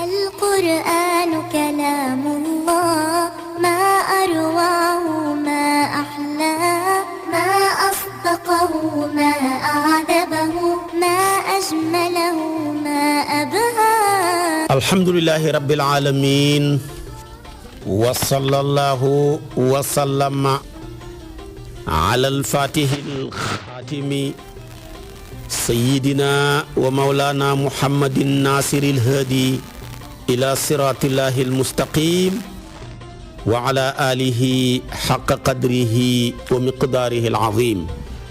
القرآن كلام الله ما أرواه ما أحلاه ما أصدقه ما أعذبه ما أجمله ما أبهاه. الحمد لله رب العالمين وصلى الله وسلم على الفاتح الخاتم سيدنا ومولانا محمد الناصر الهادي إلى صراط الله المستقيم وعلى آله حق قدره ومقداره العظيم.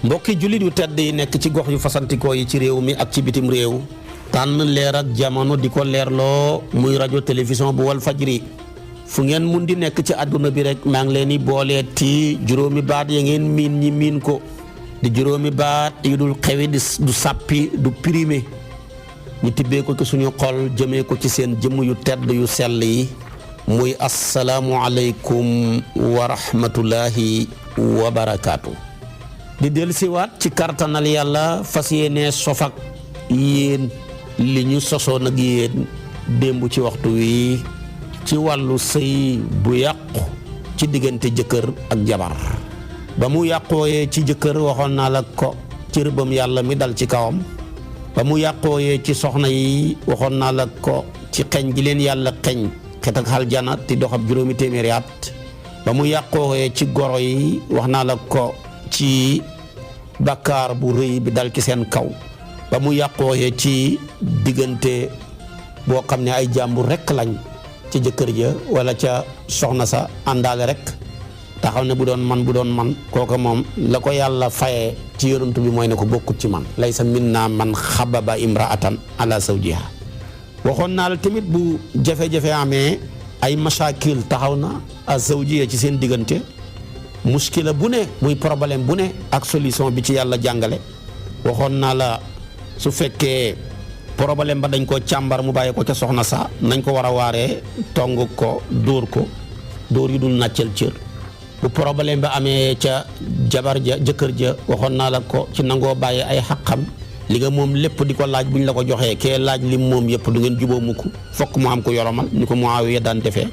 mbokki jullit yu tedd yi nekk ci gox yu fasantikoo yi ci réew mi ak ci bitim réew tànn leer ak jamono di ko leerloo muy rajo télévision bu wal fajri fu ngeen mun di nekk ci àdduna bi rek maa ngi leen di booleeti juróomi baat ya ngeen miin ñi miin ko di juróomi baat yu dul xewi du sàppi du primé ñu tibbee ko ci suñu xol jëmee ko ci seen jëmm yu tedd yu sell yi muy asalaamu aleykum wa rahmatullahi wa barakaatu. di dellusiwaat ci kartanal yàlla fas yéene sof ak yéen li ñu sosoon ak yéen démb ci waxtu wi ci wàllu sëy bu yàqu ci diggante jëkkër ak jabar ba mu yàqooyee ci jëkkër waxoon naa la ko ci rëbbam yàlla mi dal ci kawam ba mu yàqooyee ci soxna yi waxoon naa la ko ci xeñ gi leen yàlla xeñ xet ak aljana ti doxab juróomi téeméeri at ba mu yàqooyee ci goro yi wax naa la ko ci bakkaar bu rëy bi dal ci seen kaw ba mu yàqooyee ci diggante boo xam ne ay jàmbur rekk lañ ci jëkkër ja wala ca soxna sa àndaale rek taxaw ne bu doon man kooka moom la ko yàlla fayee ci yonent bi mooy ne ko bokkut ci man laysa minna man xababa imraatan ala zawjiha waxoon naa la tamit bu jafe-jafe amee ay mashakil taxaw na a zawjiya ci seen diggante muskila bu ne muy problème bu ne ak solution bi ci yàlla jàngale waxoon naa la su fekkee problème ba dañ ko càmbar mu bàyyi ko ca soxna sa nañ ko war a waaree tong ko dóor yu dul nàccal cër bu problème ba amee ca jabar ja jëkkër ja waxoon naa la ko ci nangoo bàyyi ay xaqam li nga moom lépp di ko laaj bu ñu la ko joxee kee laaj lim moom yëpp du ngeen juboo mukk fokk mu am ko yoromal ni ko Muawiya daan defee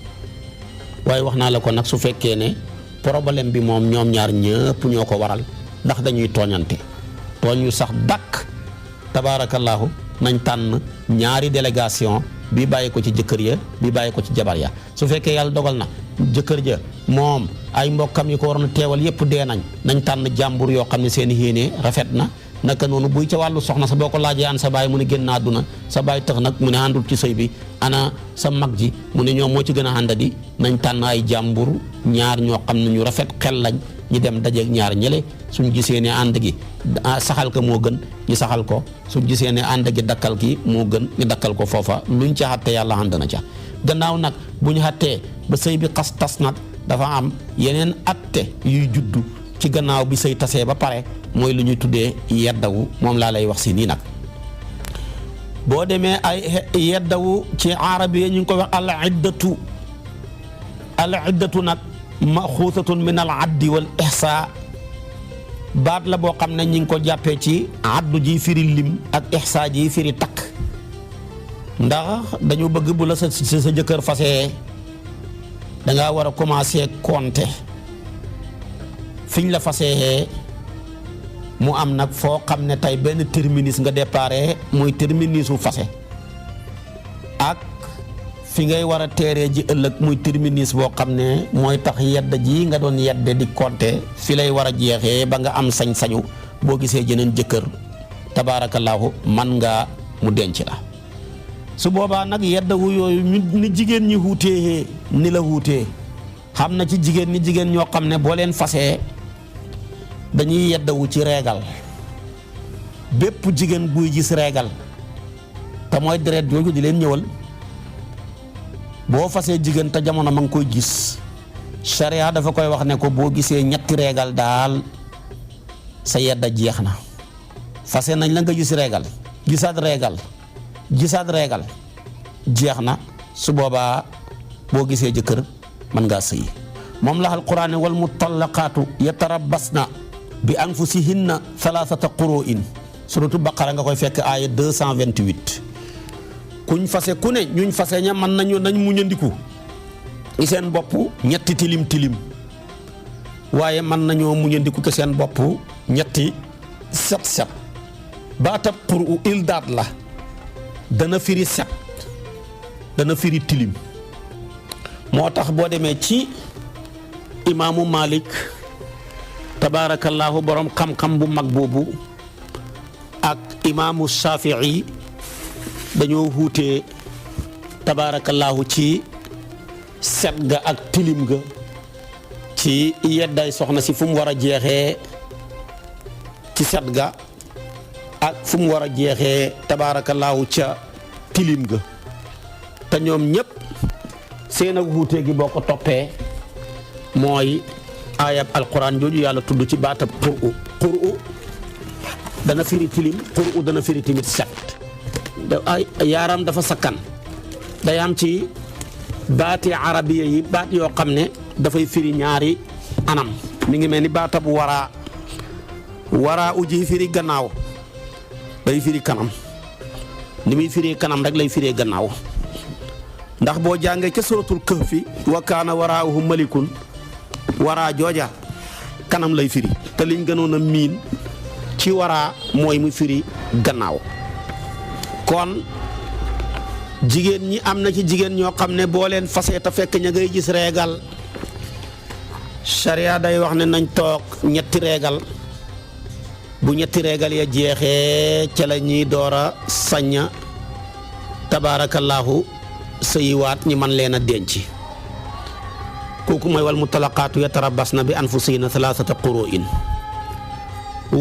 waaye wax naa la ko nag su fekkee ne problème bi moom ñoom ñaar ñëpp ñoo ko waral ndax dañuy tooñante tooñ yu sax dàkk tabaarakallaahu nañ tànn ñaari délégation bi bàyyi ko ci jëkkër ya bi bàyyi ko ci jabar ya su fekkee yàlla dogal na jëkkër ja moom ay mbokkam yi ko waroon a teewal yëpp dee nañ tànn jàmbur yoo xam ne seen yéene rafet na naka noonu buy ca wàllu soxna sa boo ko laajee an sa baay mu ne génn àdduna sa baay tax nag mu ne àndul ci sëy bi ana sa mag ji mu ne ñoom moo ci gën a àndadi nañ tànn ay jàmbur ñaar ñoo xam ne ñu rafet xel lañ ñi dem dajeeg ñaar ñële suñ gisee ne ànd gi saxal ko moo gën ñu saxal ko suñ gisee ne ànd gi dakkal ki moo gën ñu dakkal ko foofa luñ ca xatte yàlla ànd na ca gannaaw nag bu ñu xattee ba sëy bi xas tas nag dafa am yeneen atte yuy juddu ci gannaaw bi sëy tasee ba pare mooy lu ñuy tuddee yeddawu moom laa lay wax si nii nag boo demee ay yeddawu ci arabiya ñu ngi ko wax al iddatu nag maxuusatun min al addi wal ihsa baat la boo xam ne ñi ngi ko jàppee ci addu ji firi lim ak ihsa ji firi takk ndax dañu bëgg bu la sa jëkkër fasee dangaa war a commencer compter fiñ la fasee mu am nag foo xam ne tey benn terminus nga déparé muy terminusu fase ak fi ngay war a teeree ji ëllëg muy terminus boo xam ne mooy tax yedd ji nga doon yedde di compter fi lay war a jeexee ba nga am sañ-sañu boo gisee jeneen jëkkër tabaarakallaahu man nga mu denc la su boobaa nag yeddawu yooyu ni jigéen ñi wuutee ni la wuutee xam na ci jigéen ñoo xam ne boo leen fasee dañuy yeddawu ci reegal bépp jigéen buy gis reegal te mooy deret jooju di leen ñëwal boo fasee jigéen te jamono ma ngi koy gis sharia dafa koy wax ne ko boo gisee ñetti reegal daal sa yedda jeex na fase nañ la nga gis reegal gisaat reegal jeex na su boobaa boo gisee jëkkër mën ngaa sëy moom la alquran wal mutallaqaatu yatarabbasna bi anfusihinna thalathata quru'in suratu baqara nga koy fekk aaya 228 kuñ fase ku ne ñuñ fase ña mën nañ muñandiku ci seen bopp ñetti tilim tilim waaye mën nañoo muñandiku ci seen bopp ñetti set set baatab quru ildaat la dana firi set dana firi tilim moo tax boo demee ci imaamu Malik tabaarakallaahu borom xam-xam bu mag boobu ak imaamu Shafii dañoo wuute tabaarakallaahu ci set ga ak tilim ga ci yedday soxna si fu mu war a jeexee ci set ga ak fu mu war a jeexee tabaarakallaahu ca tilim ga te ñoom ñépp seen ak wuute gi boo ko toppee mooy ayab alquran jooju yàlla tudd ci baatab quru dana firi tilim quru dana firi timit set ay yaaram dafa sakkan day am ci baati arabiya yi baat yoo xam ne dafay firi ñaari anam mi ngi mel ni baatab waraa uji firi gannaaw day firi kanam ni muy firee kanam rek lay firee gannaaw ndax boo jàngee ca suratul kahfi wa kaana waraahum malikun waraa jooja kanam lay firi te liñ gënoon a miin ci waraa mooy mu firi gannaaw kon jigéen ñi am na ci jigéen ñoo xam ne boo leen fasee te fekk ña ngay gis reegal sharia day wax ne nañ toog ñetti reegal bu ñetti reegal ya jeexee ca la ñuy door a saña tabaarakallaahu sëyiwaat ñi man leen a denc kooku mooy wal mutalaqaatu yatarabbasna bi anfusihinna thalathata quru'in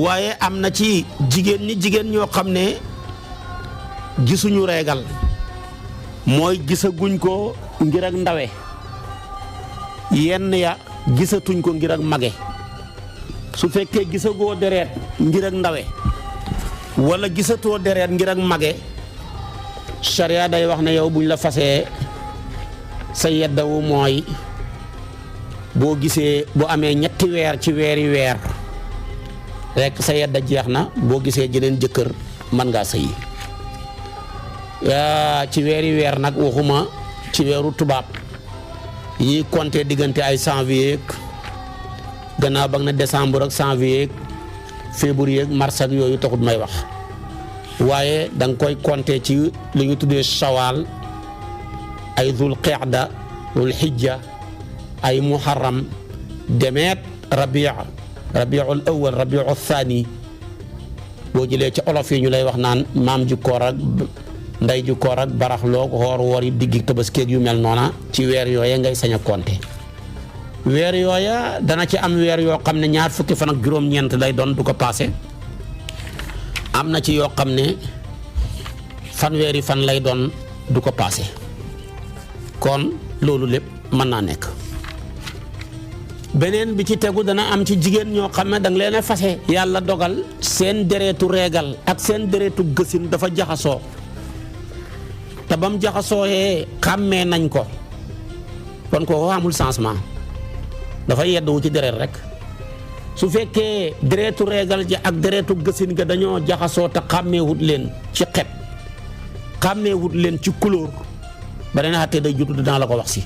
waaye am na ci jigéen ñoo xam ne gisuñu reegal mooy gisaguñ ko ngir ak ndawe yenn ya gisatuñ ko ngir ak mage su fekkee gisagoo deret ngir ak ndawe wala gisatoo deret ngir ak mage sharia day wax ne yow buñ la fasee sa yeddawu mooy boo gisee bu amee ñetti weer ci weeri weer rek sa yedda jeex na boo gisee jeneen jëkkër mën ngaa sëyi ci weeri weer nag waxuma ci weeru tubaab yi compter diggante ay janvier gannaaw ba na décembre ak janvier février ak mars ak yooyu taxut may wax waaye da nga koy compter ci li ñu tuddee shawal ay dul qeeda dul hijja ay muharram demeet rabiul awal rabiul thani boo jëlee ci olof yi ñu lay wax naan maam ji koor ak nday ju koor ak baraxloo xoor woor yi diggi tabaskeeg yu mel noona ci weer yooya ngay sañ a compter weer yooya dana ci am weer yoo xam ne ñaar fukki fan ak juróom-ñeent lay doon du ko paase am na ci yoo xam ne fanweeri fan lay doon du ko paase kon loolu lépp mën naa nekk beneen bi ci tegu dana am ci jigéen ñoo xam ne danga leen a fase yàlla dogal seen deretu reegal ak seen deretu gësin dafa jaxasoo te bam jaxasooyee xàmmee nañ ko kon kooku amul changement dafa yeddu ci deret rek su fekkee deretu reegal ja ak deretu gësin ga dañoo jaxasoo te xàmmeewut leen ci xet xàmmeewut leen ci couleur ba dana xattee day jutu dinaa la ko wax si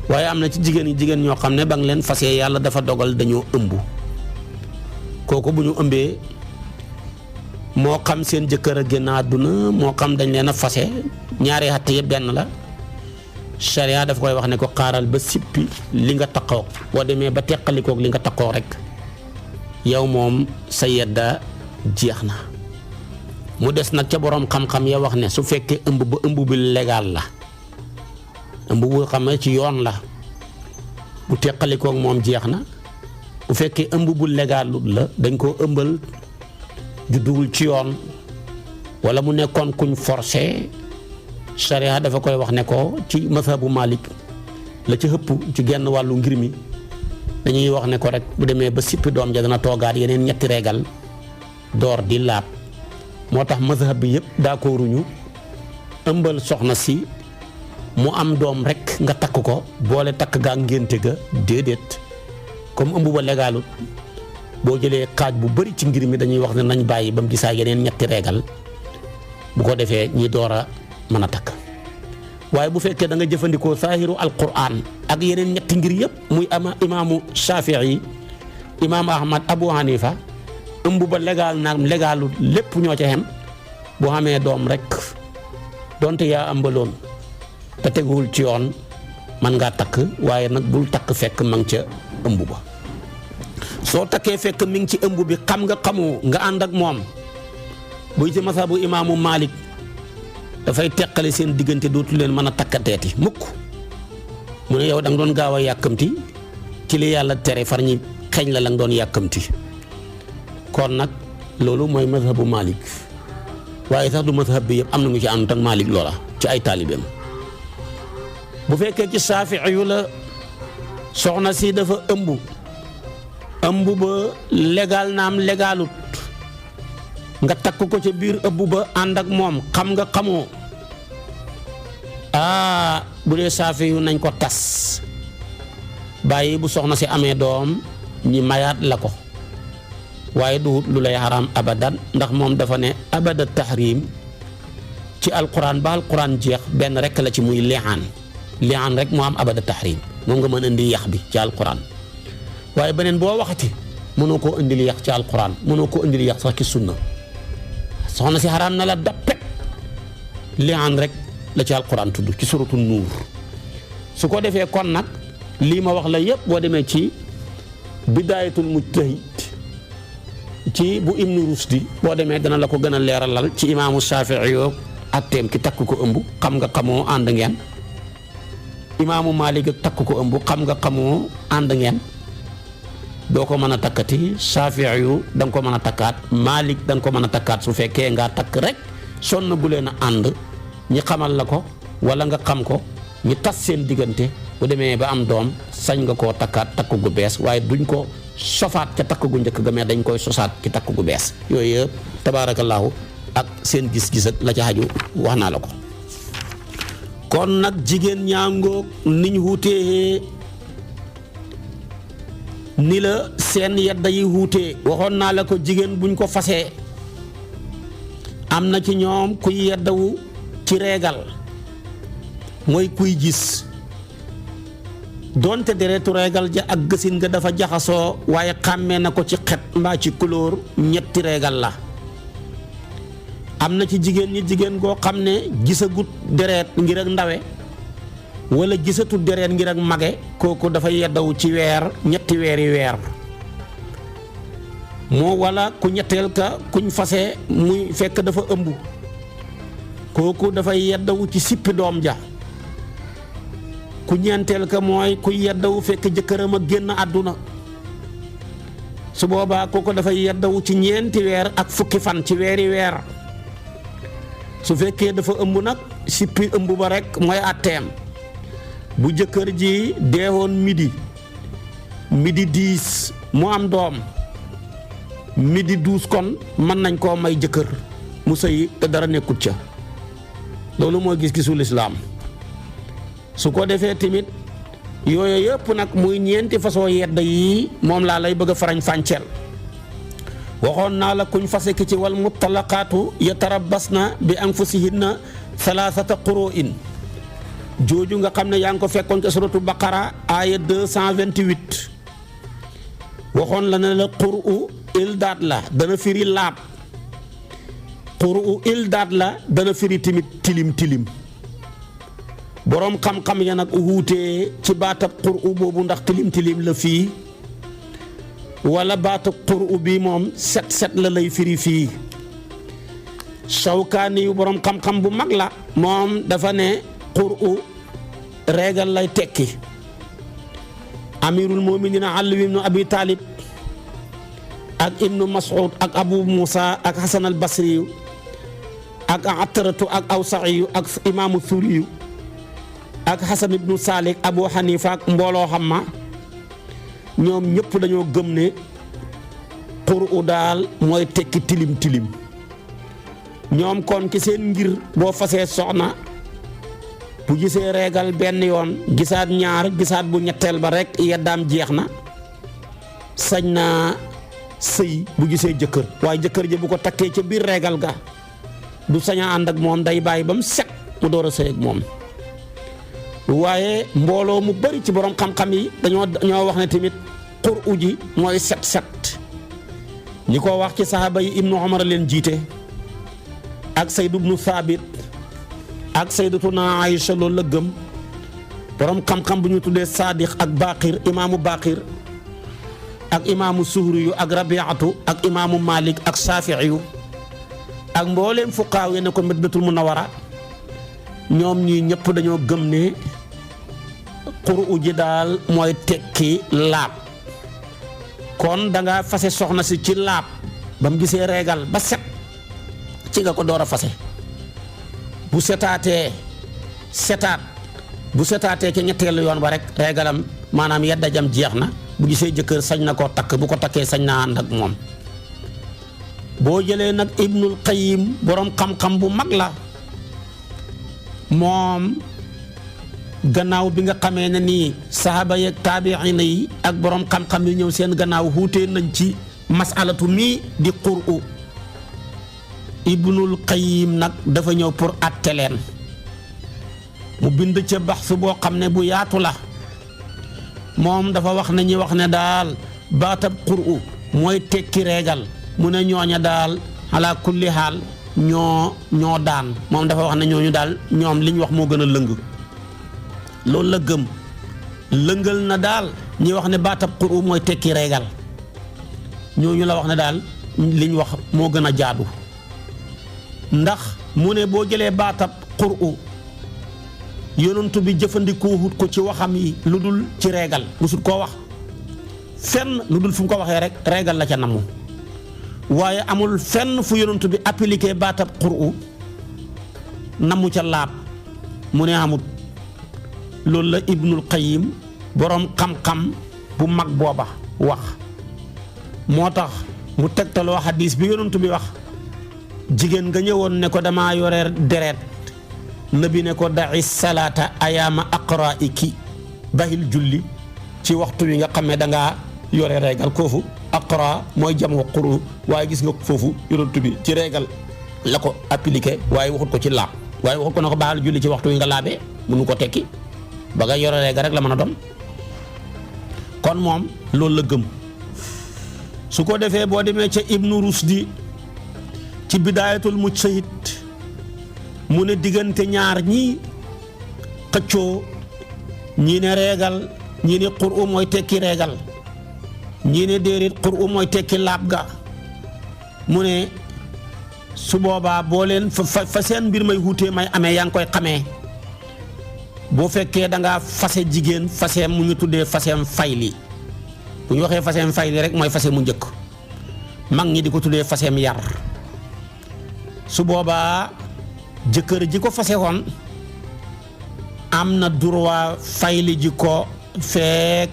waaye am na ci jigéen ñoo xam ne ba nga leen fasee yàlla dafa dogal dañoo ëmb kooku bu ñu ëmbee moo xam seen jëkkër a génn àdduna moo xam dañ leen a fase ñaari xatte yëpp benn la sharia daf koy wax ne ko xaaral ba sippi li nga takkoo boo demee ba teqalikook li nga takkoo rek yow moom sa yedda jeex na mu des nag ca boroom xam-xam ya wax ne su fekkee ëmb ba ëmb bi légal la ëmb bu xam ne ci yoon la bu teqalikook moom jeex na bu fekkee ëmb bu légalut la dañ koo ëmbal judduwul ci yoon wala mu nekkoon kuñ forcé sharia dafa koy wax ne ko ci mazhabu Malik la ci hëpp ci genn wàllu ngir mi dañuy wax ne ko rek bu demee ba sippi doom ja dana toogaat yeneen ñetti reegal door di laab moo tax mazhab bi yëpp d'accorduñu ëmbal soxna si mu am doom rek nga takk ko boole takk gaa ngénte ga déedéet comme ëmb ba légalut boo jëlee xaaj bu bari ci ngir mi dañuy wax ne nañ bàyyi ba mu gisaa yeneen ñetti reegal bu ko defee ñi door a mën a takk waaye bu fekkee da nga jëfandikoo saahiru alquran ak yeneen ñetti ngir yëpp muy imaamu Shafii imaam Ahmad Abu Hanifa ëmb ba légal naag légalu lépp ñoo ca xem bu xamee doom rek donte yaa ëmbaloon te teguwul ci yoon man ngaa takk waaye nag bul takk fekk ma ngi ca ëmb ba soo takkee fekk mi ngi ci ëmb bi xam nga xamoo nga ànd ak moom buy ci masabu imaamu Malik dafay teqale seen diggante dootu leen mën a takkateeti mukk mu ne yow da nga doon gaaw a yàkkamti ci li yàlla tere far ñi xeeñ la nga doon yàkkamti kon nag loolu mooy mazhabu Malik waaye sax du mazhab bi yëpp am na ñu ci ànd ak Malik loola ci ay taalibeem bu fekkee ci Saafi'i yu la soxna si dafa ëmb ba légal naam légalut nga takk ko ca biir ëmb ba ànd ak moom xam nga xamoo bu dee Saafi'i yu nañ ko tas bàyyi bu soxna si amee doom ñi mayaat la ko waaye du lu lay xaraam abadan ndax moom dafa ne abada tahrim ci alquran ba alquran jeex benn rek la ci muy li'aan rek moo am abada tahrim moom nga mën indi yax bi ci alquran waaye beneen boo waxati mënoo koo indil yax ci alquran mënoo koo indil yax sax ci sunna soxna si xaraam na la dappet li'aan rek la ci alquran tudd ci suratu nuur su ko defee kon nag lii ma wax la yëpp boo demee ci bidaayatul mujtahid ci bu ibnu rusdi boo demee dana la ko gën a leeralal ci imaamu Shaafi'i yoo atteem ki takk ko ëmb xam nga xamoo ànd ngeen imaamu Maalik ak takk ko ëmb xam nga xamoo ànd ngeen doo ko mën a takkati Shaafi'i yu da nga ko mën a takkaat Maalik da nga ko mën a takkaat su fekkee ngaa takk rek sonn gu leen a ànd ñi xamal la ko wala nga xam ko ñi tas seen diggante bu demee ba am doom sañ nga koo takkaat takk gu bees waaye duñ ko sofaat ca takk gu njëkk ga mais dañ koy sosaat ci takk gu bees yooyu yëpp tabaarakallaahu ak seen gis-gis ak la ca xaju wax naa la ko kon nag jigéen ñaangoog niñ wuutee ni la seen yedda yi wuutee waxoon naa la ko jigéen buñ ko fasee am na ci ñoom kuy yeddawu ci reegal mooy kuy gis doonte deretu reegal ja ak gësin nga dafa jaxasoo waaye xàmmee na ko ci xet mbaa ci couleur ñetti reegal la am na ci jigéen ñi jigéen goo xam ne gisagut deret ngir ak ndawe wala gisatut deret ngir ak mage kooku dafa yeddawu ci weer ñetti weeri weer moo wala ku ñetteel ka kuñ fase muy fekk dafa ëmb kooku dafay yeddawu ci sippi doom ja ku ñeenteel ka mooy ku yeddawu fekk jëkkëram a génn àdduna su boobaa kooku dafay yeddawu ci ñeenti weer ak fukki fan ci weeri weer su fekkee dafa ëmb nag sippi ëmb ba rek mooy àtteem bu jëkkër ji deewoon midi 10 mu am doom midi 12 kon mën nañ koo may jëkkër mu sëyi te dara nekkut ca loolu mooy gis-gisu lislaam su ko defee tamit yooyu yëpp nag muy ñeenti façon yedda yi moom laa lay bëgg a farañ fànceel waxoon naa la kuñ fase ki ci wal mutalaqaatu yatarabbasna bi anfusihinna thalathata quru'in jooju nga xam ne yaa ngi ko fekkoon ci suratu baqara aaya 228 waxoon la ne la qur'u ildaat la dana firi laab qur'u ildaat la dana firi tamit tilim boroom xam-xam ya nag wuutee ci baatab qur'u boobu ndax tilim la fii wala baatab qur'u bi moom set la lay firi fii Shawkaani yu boroom xam-xam bu mag la moom dafa ne qur'u reegal lay tekki amirul mu'minin Ali ibn Abi Talib ak ibnu Mas'ud ak Abu Musa ak Hasan al Basri ak Atratu ak Awsa'i ak imaamu Thuri ak Hasan ibnu Salik Abu Hanifa ak mbooloo xam ma ñoom ñëpp dañoo gëm ne qur'u daal mooy tekki tilim ñoom kon ci seen ngir boo fasee soxna bu gisee reegal benn yoon gisaat ñaar gisaat bu ñetteel ba rek yeddaam jeex na sañ naa sëy bu gisee jëkkër waaye jëkkër ji bu ko takkee ca biir reegal ga du sañ a ànd ak moom day bàyyi ba mu set mu door a sëy ak moom. waaye mbooloo mu bari ci borom xam-xam yi dañoo wax ne tamit qur'u ji mooy set ñi ko wax ci saxaaba yi ibnu Umar leen jiite ak Sayd ibnu Thabit ak sayyidatuna Aïcha loolu la gëm borom xam-xam bu ñu tuddee Sadiq ak Baqir imaamu Baqir ak imaamu Suhri yu ak Rabiatu ak imaamu Malik ak Shafi'i yu ak mbooleem fuqaaw yi ne ko Madinatul Munawwara ñoom ñii ñëpp dañoo gëm ne qur'u ji daal mooy tekki laab kon da nga fase soxna si ci laab ba mu gisee reegal ba set ci nga ko door a fase bu setaatee bu setaatee ca ñetteelu yoon ba rek reegalam maanaam yedda jam jeex na bu gisee jëkkër sañ na koo takk bu ko takkee sañ naa ànd ak moom. boo jëlee nag Ibnul Qayyim borom xam-xam bu mag la moom gannaaw bi nga xamee ne nii saxaaba yeeg taabiina yi ak borom xam-xam yi ñëw seen gannaaw wuutee nañ ci masalatu mii di qur'u. Ibnul Qayyim nag dafa ñëw pour àtte leen mu bind ca baxsu boo xam ne bu yaatu la moom dafa wax ne ñi wax ne daal baatab qur'u mooy tekki reegal mu ne ñooña daal ala kulli haal ñoo daan moom dafa wax ne ñooñu daal ñoom li ñu wax moo gën a lëng loolu la gëm lëngal na daal ñi wax ne baatab qur'u mooy tekki reegal ñooñu la wax ne daal li ñu wax moo gën a jaadu ndax mu ne boo jëlee baatab qur'u yonent bi jëfandikoo wut ko ci waxam yi lu dul ci reegal musut koo wax fenn lu dul fu mu ko waxee rek reegal la ca namu waaye amul fenn fu yonent bi appliqué baatab qur'u namu ca laab mu ne amut loolu la Ibnul Qayyim boroom xam-xam bu mag booba wax moo tax mu tegtaloo xadiis bi yonent bi wax jigéen nga ñëwoon ne ko damaa yore deret nabi ne ko da'i salaata ayaama aqraa'iki bahil julli ci waxtu wi nga xam ne dangaa yore reegal koofu aqra mooy jamu quru waaye gis nga foofu yonent bi ci reegal la ko appliqué waaye waxut ko ci laab waaye waxut ko ne ko bahil julli ci waxtu wi nga laabee mënu ko tekki ba nga yore reegal rek la mën a doon kon moom loolu la gëm su ko defee boo demee ca Ibnu Rusdi ci bidaayatul mujtahid mu ne diggante ñaar ñi xëccoo ñii ne reegal ñii ne qur'u mooy tekki reegal ñii ne déedéet qur'u mooy tekki laab ga mu ne su boobaa boo leen fa seen mbir may wuutee may amee yaa ngi koy xamee boo fekkee da ngaa fase jigéen faseem mu ñu tuddee faseem fayli bu ñu waxee faseem fayli rek mooy fase mu njëkk mag ñi di ko tuddee faseem yar su boobaa jëkkër ji ko fase woon am na droit fayli ji ko feek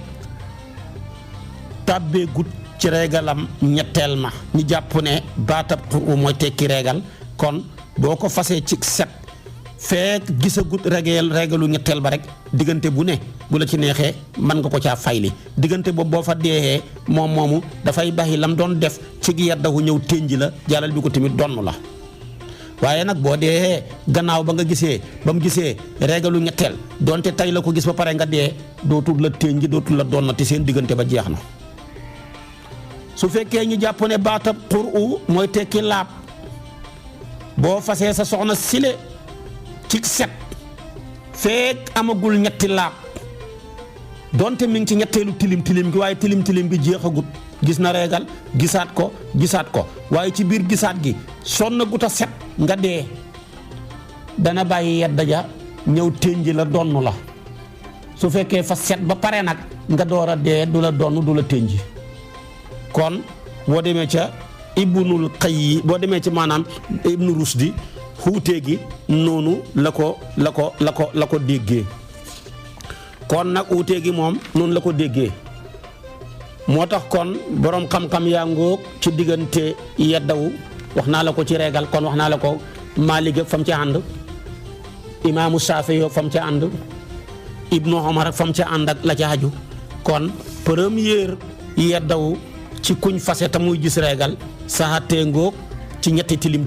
tàbbee gut ci reegalam ñetteel ma ñu jàpp ne baatab qur'u mooy tekki reegal kon boo ko fasee ci set feek gisagut reegalu ñetteel ba rek diggante bu ne bu la ci neexee mën nga ko caa fayli diggante boobu boo fa deexee moom moomu dafay baxi lam doon def ci yeddahu ñëw ténji la jàllal bi ko tamit donn la waaye nag boo dee gannaaw ba nga gisee ba mu gisee reegalu ñetteel donte tay la ko gis ba pare nga dee dootul la ténji dootul la donnati seen diggante ba jeex na su fekkee ñu jàpp ne baatab qur'u mooy tekki laab boo fasee sa soxna sile ci set feek amagul ñetti laab donte mi ngi ci ñetteelu tilim gi waaye tilim bi jeexagut gis na reegal gisaat ko waaye ci biir gisaat gi sonn gut a set nga dee dana bàyyi yedda ja ñëw ténji la donn la su fekkee fa set ba pare nag nga door a dee du la donn du la ténji kon boo demee ca Ibnul Qayyim boo demee ci maanaam Ibnu Rusdi xuutee gi noonu la ko déggee kon nag uutee gi moom noonu la ko déggee moo tax kon boroom xam-xam yaa ngóog ci diggante yeddawu wax naa la ko ci reegal kon wax naa la ko Maalik fam ca ànd imaamu Saafi fam ca ànd Ibnu Umar fam ca ànd ak la ca aju kon première yeddawu ci kuñ fase ta muy gis reegal saxatee ngóog ci ñetti tilim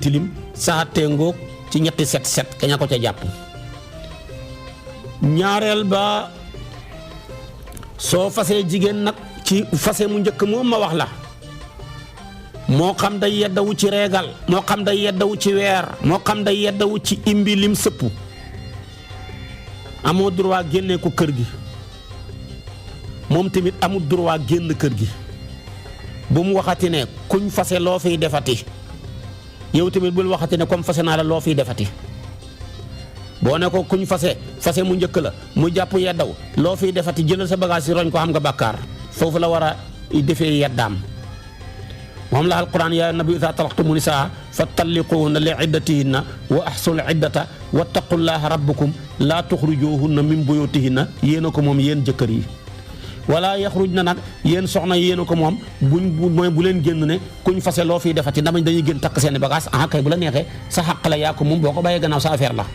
saxatee ngóog ci ñetti set kaña ko ca jàpp ñaareel ba soo fasee jigéen nag ci fase mu njëkk moom ma wax la moo xam day yeddawu ci reegal moo xam day yeddawu ci weer moo xam day yeddawu ci imbi lim sëpp amoo droit génnee ko kër gi moom tamit amul droit génn kër gi bu mu waxati ne kuñ fase loo fiy defati yow tamit bul waxati ne comme fase naa la loo fiy defati boo ne ko kuñ fase mu njëkk la mu jàpp yeddaw loo fiy defati jëlal sa bagage yi roñ ko xam nga bàkkaar foofu la war a defee yeddaam moom la alquran yaa nabi idaa talaqtumu nisaa fa talliquhunna li iddatihinna wa ahsul iddata wattaqullaha rabbukum laa tuxrijuhunna min buyutihinna yéen a ko moom yéen jëkkër yi wala yaxruj na nag yéen soxna yéen a ko moom mooy bu leen génn ne kuñ fase loo fiy defati ndamañ dañuy génn takk seeni bagage kay bu la neexee sa xaq la yaa ko moom boo ko bàyyee gannaaw sa affaire la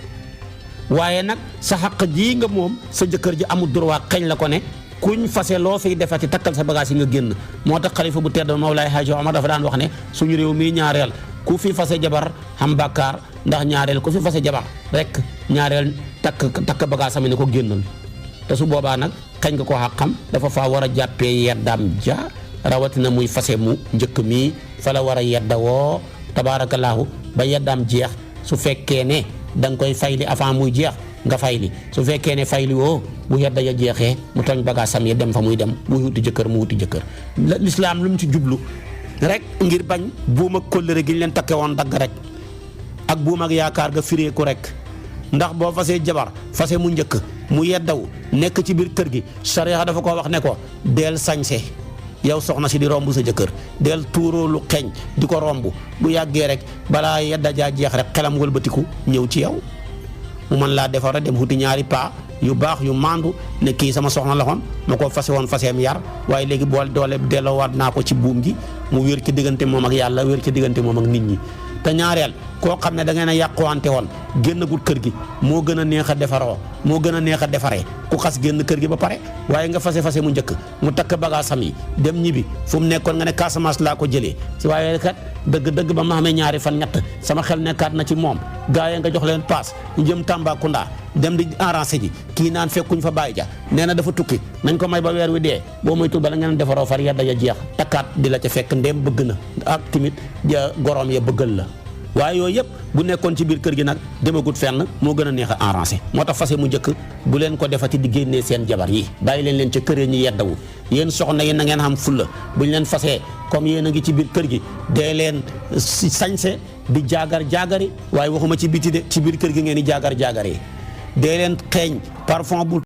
waaye nag sa xaq ji nga moom sa jëkkër ji amul droit xeñ la ko ne kuñ fase loo fiy defati takkal sa bagage yi nga génn moo tax xalifa bu tedd Mawlaay Haaji Omar dafa daan wax ne suñu réew mii ñaareel ku fi fase jabar xam bàkkaar ndax ñaareel ku fi fase jabar rek ñaareel takk bagage am ne ko génnal te su boobaa nag xañ nga ko xaqam dafa faa war a jàppee yeddaam ja rawatina muy fase mu njëkk mii fa la war a yedda woo tabaarakallaahu ba yeddaam jeex su fekkee ne da nga koy fayli avant muy jeex nga fayli su fekkee ne fayli woo bu yedda ya jeexee mu tooñ bagaasam ya dem fa muy dem bu wuti jëkkër mu wuti jëkkër lislaam lu mu ci jublu rek ngir bañ buum ak kóllëre gi ñu leen takke woon dagg rek ak buum ak yaakaar ga fireeku rek ndax boo fasee jabar fase mu njëkk mu yeddaw nekk ci biir kër gi sariya dafa ko wax ne ko deel sañse yow soxna si di romb sa jëkkër del tuuroo lu xeeñ di ko romb bu yàggee rek balaa yedda jaa jeex rek xelam wëlbatiku ñëw ci yow mu mën laa defar rek dem xuti ñaari paa yu baax yu maandu ne kii sama soxna la xoon ma ko fase woon faseem yar waaye léegi boole doole delloowaat naa ko ci buum gi mu wér ci diggante moom ak yàlla wér ci diggante moom ak nit ñi te ñaareel koo xam ne da ngeen a yàquwante woon génnagul kër gi moo gën a neex a defaroo moo gën a neex a defaree ku xas génn kër gi ba pare waaye nga fase mu njëkk mu takk bagaasam yi dem ñibbi fu mu nekkoon nga ne Casamance laa ko jëlee si waaye kat dëgg ba ma xamee ñaari fan ñett sama xel nekkaat na ci moom gaa yi nga jox leen paas ñu jëm Tambacounda dem di arrangé ji kii naan fekkuñ fa bàyyi ja nee na dafa tukki nañ ko may ba weer wi dee boo moytul bala ngeen defaroo far yedda ya jeex takkaat di la ca fekk ndéem bëgg na ak timit ja goroom ya bëggal la waaye yooyu yëpp bu nekkoon ci biir kër gi nag demagut fenn moo gën a neex a arrangé moo tax fase mu njëkk bu leen ko defati di génnee seen jabar yi bàyyi leen ca kër yi ñu yeddawu yéen soxna yi na ngeen xam fulla bu ñu leen fasee comme yéen a ngi ci biir kër gi dee leen sañse di jaagari waaye waxuma ci biti de ci biir kër gi ngeen di jaagari dee leen xeeñ parfum bu